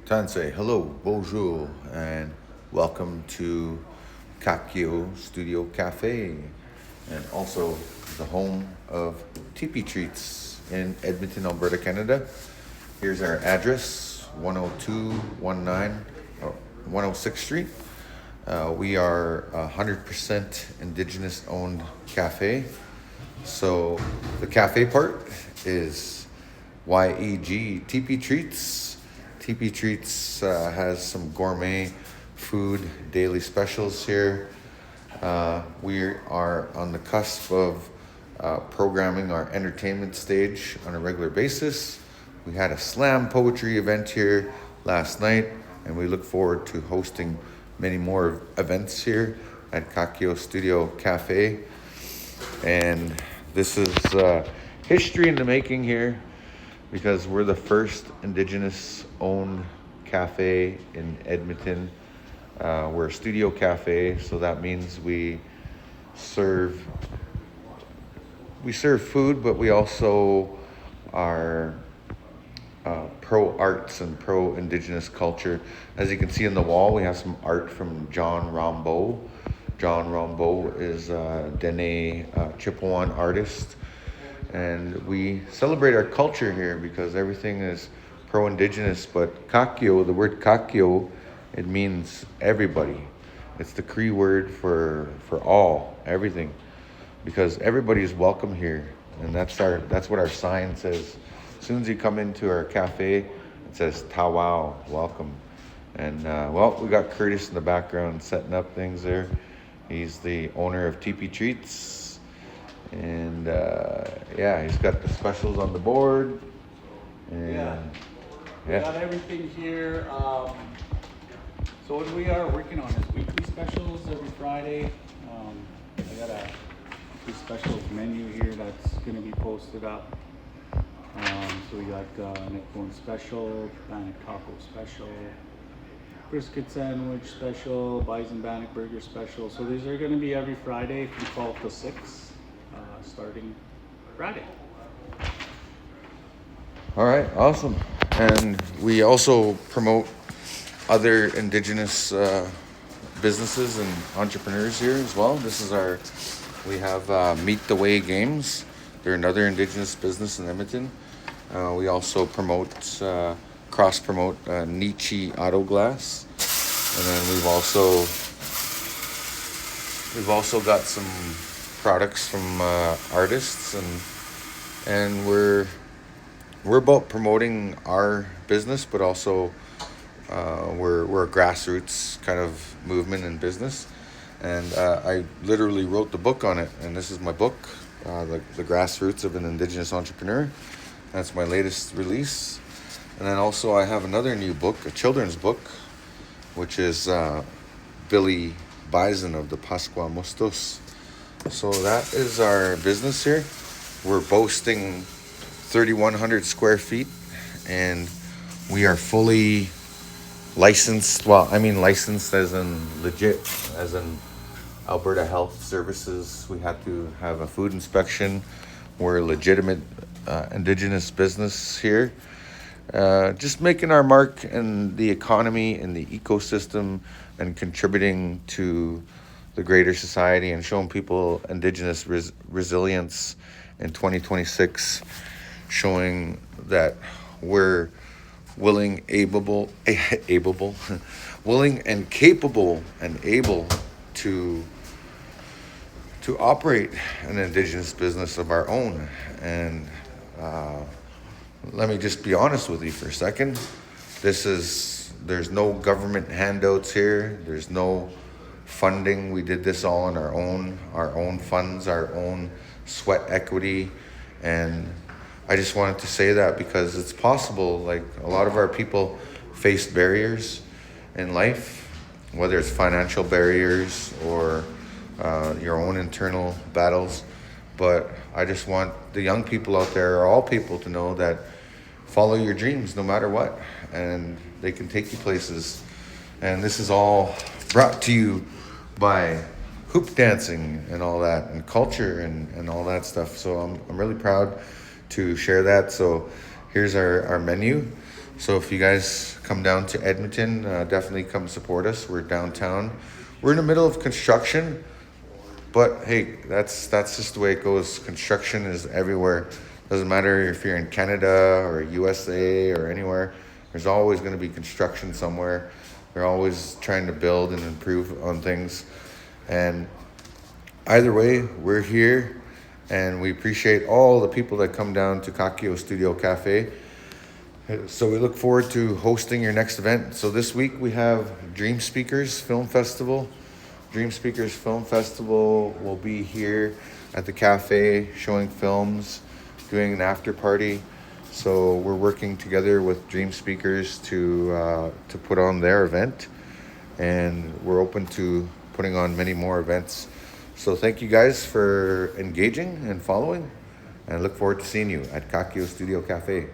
Tansei, hello, bonjour, and welcome to Kakio Studio Cafe, and also the home of Teepee Treats in Edmonton, Alberta, Canada. Here's our address, 10219 106th Street. We are 100% Indigenous owned cafe. So the cafe part is YEG Teepee Treats. Teepee Treats has some gourmet food daily specials here. We are on the cusp of programming our entertainment stage on a regular basis. We had a slam poetry event here last night, and we look forward to hosting many more events here at Kakio Studio Cafe. And this is history in the making here, because we're the first Indigenous owned cafe in Edmonton. We're a studio cafe, so that means we serve food, but we also are pro arts and pro Indigenous culture. As you can see on the wall, we have some art from John Rambeau. John Rambeau is a Dene Chippewan artist. And we celebrate our culture here because everything is pro-Indigenous. But Kakio, the word Kakio, it means everybody. It's the Cree word for all, everything, because everybody is welcome here, and that's what our sign says. As soon as you come into our cafe, it says "Tawau, welcome." And we got Curtis in the background setting up things there. He's the owner of Teepee Treats. And he's got the specials on the board. And we got everything here. So what we are working on is weekly specials every Friday. I got a weekly specials menu here that's going to be posted up. So we got neck bone special, bannock taco special, brisket sandwich special, bison bannock burger special. So these are going to be every Friday from 12 to 6. Starting Friday. All right, awesome. And we also promote other Indigenous businesses and entrepreneurs here as well. We have Meet the Way Games. They're another Indigenous business in Edmonton. We also cross-promote Nietzsche Auto Glass. And then we've also got some products from artists, and we're about promoting our business, but also we're a grassroots kind of movement and business. And I literally wrote the book on it, and this is my book, the Grassroots of an Indigenous Entrepreneur. That's my latest release. And then also I have another new book, a children's book, which is Billy Bison of the Pascua Mustos. So that is our business here. We're boasting 3,100 square feet, and we are fully licensed. Well, I mean licensed as in legit, as in Alberta Health Services. We have to have a food inspection. We're a legitimate Indigenous business here. Just making our mark in the economy, in the ecosystem, and contributing to the greater society and showing people Indigenous resilience in 2026, showing that we're willing and capable and able to operate an Indigenous business of our own. And let me just be honest with you for a second. There's no government handouts here. There's no funding. We did this all on our own funds, our own sweat equity. And I just wanted to say that because it's possible. Like, a lot of our people face barriers in life, whether it's financial barriers or your own internal battles. But I just want the young people out there, or all people, to know that follow your dreams no matter what, and they can take you places. And this is all brought to you by hoop dancing and all that, and culture and all that stuff. So I'm really proud to share that. So here's our menu. So if you guys come down to Edmonton, definitely come support us. We're downtown. We're in the middle of construction, but hey, that's just the way it goes. Construction is everywhere. Doesn't matter if you're in Canada or USA or anywhere. There's always going to be construction somewhere. They're always trying to build and improve on things. And either way, we're here, and we appreciate all the people that come down to Kakio Studio Cafe. So we look forward to hosting your next event. So this week we have Dream Speakers Film Festival. Dream Speakers Film Festival will be here at the cafe showing films, doing an after party. So we're working together with Dream Speakers to put on their event, and we're open to putting on many more events. So thank you guys for engaging and following, and I look forward to seeing you at Kakio Studio Cafe.